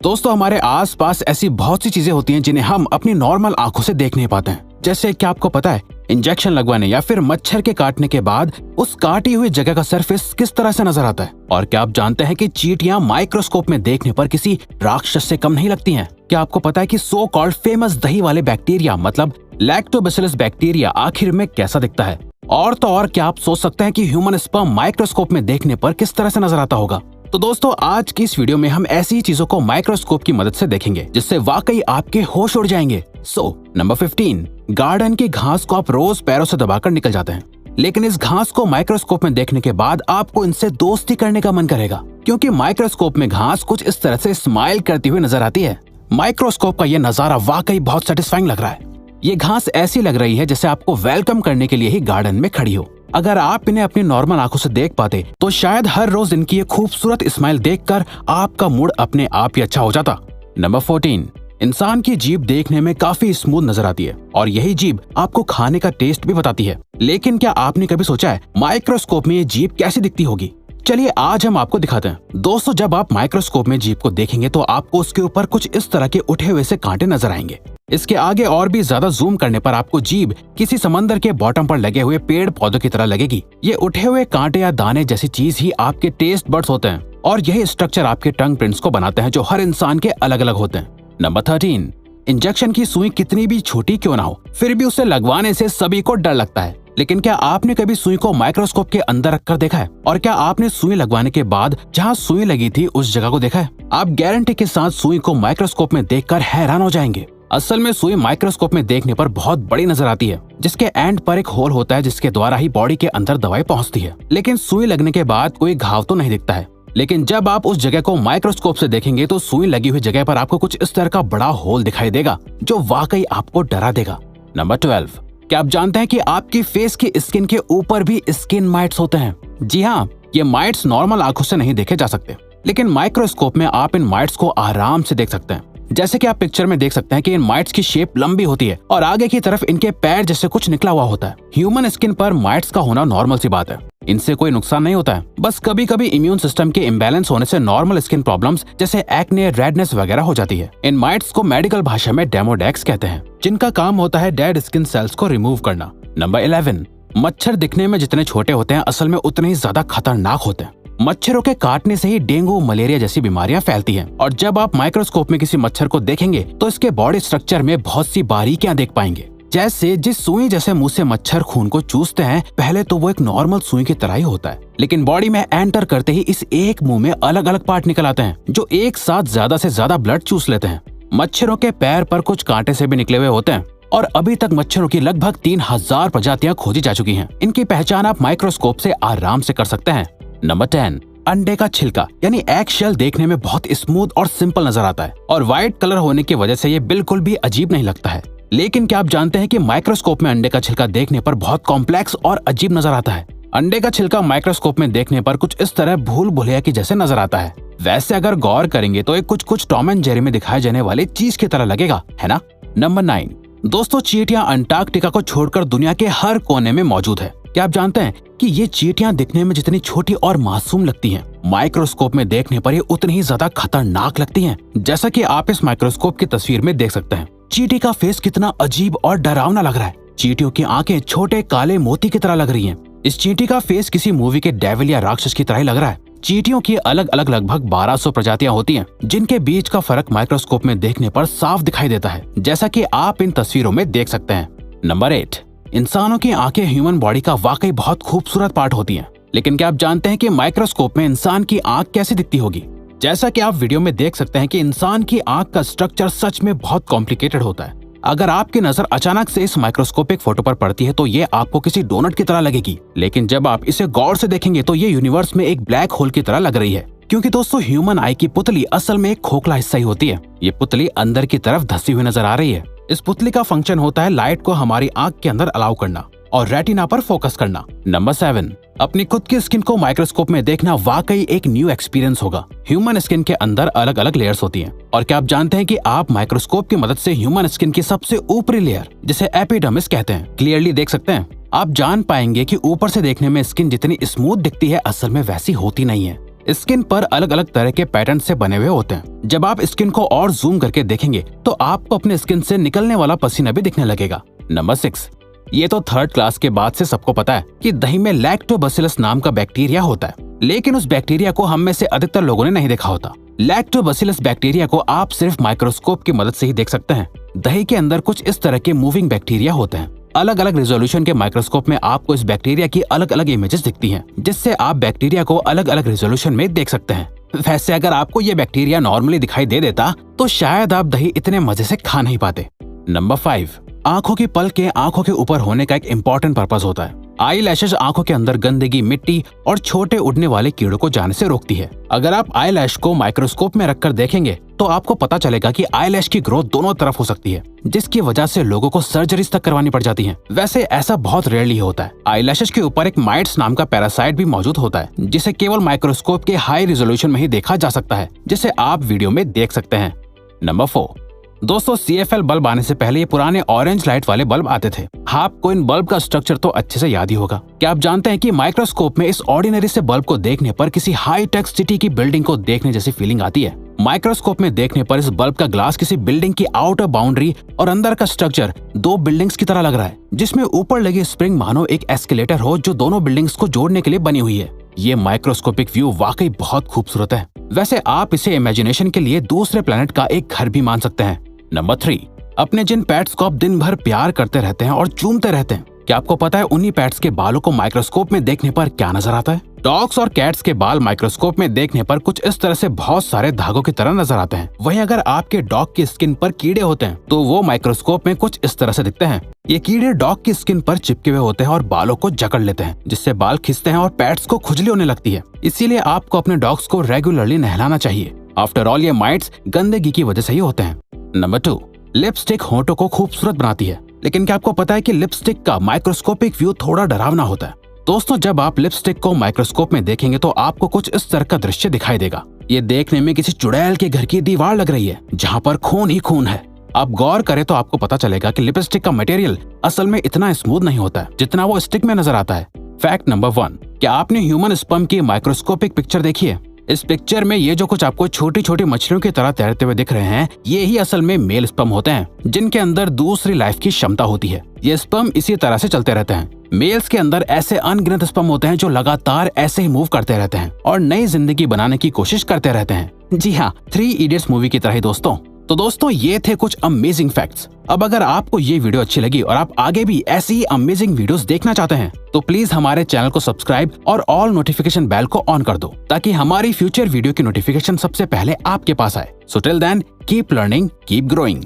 दोस्तों हमारे आसपास ऐसी बहुत सी चीजें होती हैं जिन्हें हम अपनी नॉर्मल आंखों से देख नहीं पाते हैं। जैसे क्या आपको पता है इंजेक्शन लगवाने या फिर मच्छर के काटने के बाद उस काटी हुई जगह का सरफेस किस तरह से नजर आता है? और क्या आप जानते हैं कि चींटियां माइक्रोस्कोप में देखने पर किसी राक्षस से कम नहीं लगती हैं? क्या आपको पता है कि सो कॉल्ड फेमस दही वाले बैक्टीरिया मतलब लैक्टोबैसिलस बैक्टीरिया आखिर में कैसा दिखता है? और तो और क्या आप सोच सकते हैं कि ह्यूमन स्पर्म माइक्रोस्कोप में देखने पर किस तरह से नजर आता होगा? तो दोस्तों आज की इस वीडियो में हम ऐसी ही चीजों को माइक्रोस्कोप की मदद से देखेंगे जिससे वाकई आपके होश उड़ जाएंगे। नंबर 15, गार्डन की घास को आप रोज पैरों से दबाकर निकल जाते हैं, लेकिन इस घास को माइक्रोस्कोप में देखने के बाद आपको इनसे दोस्ती करने का मन करेगा, क्योंकि माइक्रोस्कोप में घास कुछ इस तरह से स्माइल करती हुई नजर आती है। माइक्रोस्कोप का यह नजारा वाकई बहुत सेटिस्फाइंग लग रहा है। ये घास ऐसी लग रही है जैसे आपको वेलकम करने के लिए ही गार्डन में खड़ी हो। अगर आप इन्हें अपनी नॉर्मल आंखों से देख पाते तो शायद हर रोज इनकी ये खूबसूरत स्माइल देखकर आपका मूड अपने आप ही अच्छा हो जाता। नंबर 14, इंसान की जीभ देखने में काफी स्मूथ नजर आती है और यही जीभ आपको खाने का टेस्ट भी बताती है। लेकिन क्या आपने कभी सोचा है माइक्रोस्कोप में ये जीभ कैसी दिखती होगी? चलिए आज हम आपको दिखाते हैं। दोस्तों जब आप माइक्रोस्कोप में जीभ को देखेंगे तो आपको उसके ऊपर कुछ इस तरह के उठे हुए से कांटे नजर आएंगे। इसके आगे और भी ज्यादा जूम करने पर आपको जीभ किसी समंदर के बॉटम पर लगे हुए पेड़ पौधों की तरह लगेगी। ये उठे हुए कांटे या दाने जैसी चीज ही आपके टेस्ट बड्स होते हैं और यही स्ट्रक्चर आपके टंग प्रिंट्स को बनाते हैं जो हर इंसान के अलग अलग होते हैं। नंबर 13, इंजेक्शन की सुई कितनी भी छोटी क्यों ना हो फिर भी उसे लगवाने से सभी को डर लगता है। लेकिन क्या आपने कभी सुई को माइक्रोस्कोप के अंदर रखकर देखा है? और क्या आपने सुई लगवाने के बाद जहां सुई लगी थी उस जगह को देखा है? आप गारंटी के साथ सुई को माइक्रोस्कोप में देखकर हैरान हो जाएंगे। असल में सुई माइक्रोस्कोप में देखने पर बहुत बड़ी नजर आती है, जिसके एंड पर एक होल होता है जिसके द्वारा ही बॉडी के अंदर दवाई पहुंचती है। लेकिन सुई लगने के बाद कोई घाव तो नहीं दिखता है। लेकिन जब आप उस जगह को माइक्रोस्कोप से देखेंगे तो सुई लगी हुई जगह पर आपको कुछ इस तरह का बड़ा होल दिखाई देगा जो वाकई आपको डरा देगा। नंबर 12, क्या आप जानते हैं कि आपकी फेस की स्किन के ऊपर भी स्किन माइट्स होते हैं? जी हाँ, ये माइट्स नॉर्मल आंखों से नहीं देखे जा सकते, लेकिन माइक्रोस्कोप में आप इन माइट्स को आराम से देख सकते हैं। जैसे कि आप पिक्चर में देख सकते हैं कि इन माइट्स की शेप लंबी होती है और आगे की तरफ इनके पैर जैसे कुछ निकला हुआ होता है। ह्यूमन स्किन पर माइट्स का होना नॉर्मल सी बात है, इनसे कोई नुकसान नहीं होता है। बस कभी कभी इम्यून सिस्टम के इम्बैलेंस होने से नॉर्मल स्किन प्रॉब्लम्स जैसे एक्ने, रेडनेस वगैरह हो जाती है। इन माइट्स को मेडिकल भाषा में डेमोडेक्स कहते हैं, जिनका काम होता है डेड स्किन सेल्स को रिमूव करना। नंबर 11, मच्छर दिखने में जितने छोटे होते हैं असल में उतने ही ज्यादा खतरनाक होते हैं। मच्छरों के काटने से ही डेंगू, मलेरिया जैसी बीमारियां फैलती हैं और जब आप माइक्रोस्कोप में किसी मच्छर को देखेंगे तो इसके बॉडी स्ट्रक्चर में बहुत सी बारीकियां देख पाएंगे। जैसे जिस सुई जैसे मुंह से मच्छर खून को चूसते हैं पहले तो वो एक नॉर्मल सुई की तरह ही होता है, लेकिन बॉडी में एंटर करते ही इस एक मुंह में अलग अलग पार्ट निकल आते हैं जो एक साथ ज्यादा से ज्यादा ब्लड चूस लेते हैं। मच्छरों के पैर पर कुछ कांटे से भी निकले हुए होते हैं और अभी तक मच्छरों की लगभग 3000 प्रजातियां खोजी जा चुकी हैं। इनकी पहचान आप माइक्रोस्कोप से आराम से कर सकते हैं। नंबर 10, अंडे का छिलका यानी एग शेल देखने में बहुत स्मूथ और सिंपल नजर आता है और व्हाइट कलर होने की वजह से ये बिल्कुल भी अजीब नहीं लगता है। लेकिन क्या आप जानते हैं कि माइक्रोस्कोप में अंडे का छिलका देखने पर बहुत कॉम्प्लेक्स और अजीब नजर आता है? अंडे का छिलका माइक्रोस्कोप में देखने पर कुछ इस तरह भूल भुलैया की जैसे नजर आता है। वैसे अगर गौर करेंगे तो ये कुछ टॉम एंड जेरी में दिखाए जाने वाली चीज की तरह लगेगा, है ना? नंबर 9, दोस्तों चींटियां अंटार्कटिका को छोड़कर दुनिया के हर कोने में मौजूद है। क्या आप जानते हैं कि ये चींटियां दिखने में जितनी छोटी और मासूम लगती हैं, माइक्रोस्कोप में देखने पर ये उतनी ही ज्यादा खतरनाक लगती हैं। जैसा कि आप इस माइक्रोस्कोप की तस्वीर में देख सकते हैं, चींटी का फेस कितना अजीब और डरावना लग रहा है। चींटियों की आंखें छोटे काले मोती की तरह लग रही हैं। इस चींटी का फेस किसी मूवी के डेविल या राक्षस की तरह ही लग रहा है। चींटियों की अलग अलग लगभग 1200 प्रजातियां होती हैं, जिनके बीच का फर्क माइक्रोस्कोप में देखने पर साफ दिखाई देता है, जैसा कि आप इन तस्वीरों में देख सकते हैं। नंबर 8, इंसानों की आंखें ह्यूमन बॉडी का वाकई बहुत खूबसूरत पार्ट होती हैं, लेकिन क्या आप जानते हैं कि माइक्रोस्कोप में इंसान की आंख कैसी दिखती होगी? जैसा कि आप वीडियो में देख सकते हैं कि इंसान की आंख का स्ट्रक्चर सच में बहुत कॉम्प्लिकेटेड होता है। अगर आपकी नजर अचानक से इस माइक्रोस्कोपिक फोटो पर पड़ती है तो ये आपको किसी डोनट की तरह लगेगी, लेकिन जब आप इसे गौर से देखेंगे तो ये यूनिवर्स में एक ब्लैक होल की तरह लग रही है। क्योंकि दोस्तों ह्यूमन आई की पुतली असल में एक खोखला हिस्सा ही होती है। ये पुतली अंदर की तरफ धसी हुई नजर आ रही है। इस पुतली का फंक्शन होता है लाइट को हमारी आंख के अंदर अलाउ करना और रेटिना पर फोकस करना। नंबर 7, अपनी खुद की स्किन को माइक्रोस्कोप में देखना वाकई एक न्यू एक्सपीरियंस होगा। ह्यूमन स्किन के अंदर अलग अलग लेयर्स होती हैं और क्या आप जानते हैं कि आप माइक्रोस्कोप की मदद से ह्यूमन स्किन की सबसे ऊपरी लेयर जिसे एपिडर्मिस कहते हैं क्लियरली देख सकते हैं? आप जान पाएंगे कि ऊपर से देखने में स्किन जितनी स्मूथ दिखती है असल में वैसी होती नहीं है। स्किन पर अलग अलग तरह के पैटर्न से बने हुए होते हैं। जब आप स्किन को और जूम करके देखेंगे तो आपको अपने स्किन से निकलने वाला पसीना भी दिखने लगेगा। नंबर 6, ये तो थर्ड क्लास के बाद से सबको पता है कि दही में लैक्टोबैसिलस नाम का बैक्टीरिया होता है, लेकिन उस बैक्टीरिया को हम में से अधिकतर लोगों ने नहीं देखा होता। लैक्टोबैसिलस बैक्टीरिया को आप सिर्फ माइक्रोस्कोप की मदद से ही देख सकते हैं। दही के अंदर कुछ इस तरह के मूविंग बैक्टीरिया होते हैं। अलग अलग रेजोल्यूशन के माइक्रोस्कोप में आपको इस बैक्टीरिया की अलग अलग इमेजेस दिखती हैं, जिससे आप बैक्टीरिया को अलग अलग रेजोल्यूशन में देख सकते हैं। वैसे अगर आपको ये बैक्टीरिया नॉर्मली दिखाई दे देता तो शायद आप दही इतने मजे से खा नहीं पाते। नंबर 5, आंखों की पलकें आंखों के ऊपर होने का एक इम्पोर्टेंट पर्पस होता है। आई लैशेज आंखों के अंदर गंदगी, मिट्टी और छोटे उड़ने वाले कीड़ों को जाने से रोकती है। अगर आप आई लैश को माइक्रोस्कोप में रखकर देखेंगे तो आपको पता चलेगा कि आई लैश की ग्रोथ दोनों तरफ हो सकती है, जिसकी वजह से लोगों को सर्जरीज तक करवानी पड़ जाती है। वैसे ऐसा बहुत रेयरली होता है। आई लैशेज के ऊपर एक माइट्स नाम का पैरासाइट भी मौजूद होता है, जिसे केवल माइक्रोस्कोप के हाई रिजोल्यूशन में ही देखा जा सकता है, जिसे आप वीडियो में देख सकते हैं। नंबर 4, दोस्तों CFL बल्ब आने से पहले ये पुराने ऑरेंज लाइट वाले बल्ब आते थे। आपको इन बल्ब का स्ट्रक्चर तो अच्छे से याद ही होगा। क्या आप जानते हैं कि माइक्रोस्कोप में इस ऑर्डिनरी से बल्ब को देखने पर किसी हाई टेक सिटी की बिल्डिंग को देखने जैसी फीलिंग आती है। माइक्रोस्कोप में देखने पर इस बल्ब का ग्लास किसी बिल्डिंग की आउटर बाउंड्री और अंदर का स्ट्रक्चर दो बिल्डिंग्स की तरह लग रहा है, जिसमें ऊपर लगी स्प्रिंग मानो एक एस्केलेटर हो जो दोनों बिल्डिंग्स को जोड़ने के लिए बनी हुई है। ये माइक्रोस्कोपिक व्यू वाकई बहुत खूबसूरत है। वैसे आप इसे इमेजिनेशन के लिए दूसरे प्लेनेट का एक घर भी मान सकते हैं। नंबर 3, अपने जिन पेट्स को आप दिन भर प्यार करते रहते हैं और चूमते रहते हैं, क्या आपको पता है उन्हीं पेट्स के बालों को माइक्रोस्कोप में देखने पर क्या नजर आता है? डॉग्स और कैट्स के बाल माइक्रोस्कोप में देखने पर कुछ इस तरह से बहुत सारे धागों की तरह नजर आते हैं। वहीं अगर आपके डॉग की स्किन पर कीड़े होते हैं तो वो माइक्रोस्कोप में कुछ इस तरह से दिखते हैं। ये कीड़े डॉग की स्किन पर चिपके हुए होते हैं और बालों को जकड़ लेते हैं, जिससे बाल खिंचते हैं और पेट्स को खुजली होने लगती है। इसीलिए आपको अपने डॉग्स को रेगुलरली नहलाना चाहिए। आफ्टर ऑल ये माइट्स गंदगी की वजह से ही होते हैं। नंबर 2, लिपस्टिक होंठों को खूबसूरत बनाती है, लेकिन क्या आपको पता है कि लिपस्टिक का माइक्रोस्कोपिक व्यू थोड़ा डरावना होता है? दोस्तों, जब आप लिपस्टिक को माइक्रोस्कोप में देखेंगे तो आपको कुछ इस तरह का दृश्य दिखाई देगा। ये देखने में किसी चुड़ैल के घर की दीवार लग रही है, जहाँ पर खून ही खून है। आप गौर करें तो आपको पता चलेगा कि लिपस्टिक का मटेरियल असल में इतना स्मूथ नहीं होता है जितना वो स्टिक में नजर आता है। फैक्ट नंबर 1, क्या आपने ह्यूमन स्पर्म की माइक्रोस्कोपिक पिक्चर देखी है? इस पिक्चर में ये जो कुछ आपको छोटी छोटी मछलियों की तरह तैरते हुए दिख रहे हैं, ये ही असल में मेल स्पर्म होते हैं, जिनके अंदर दूसरी लाइफ की क्षमता होती है। ये स्पर्म इसी तरह से चलते रहते हैं। मेल्स के अंदर ऐसे अनगिनत स्पर्म होते हैं जो लगातार ऐसे ही मूव करते रहते हैं और नई जिंदगी बनाने की कोशिश करते रहते हैं। जी हाँ, 3 इडियट्स मूवी की तरह ही दोस्तों। तो दोस्तों, ये थे कुछ अमेजिंग फैक्ट्स। अब अगर आपको ये वीडियो अच्छी लगी और आप आगे भी ऐसी ही अमेजिंग वीडियोस देखना चाहते हैं तो प्लीज हमारे चैनल को सब्सक्राइब और ऑल नोटिफिकेशन बेल को ऑन कर दो, ताकि हमारी फ्यूचर वीडियो की नोटिफिकेशन सबसे पहले आपके पास आए। So till then, keep learning, keep growing.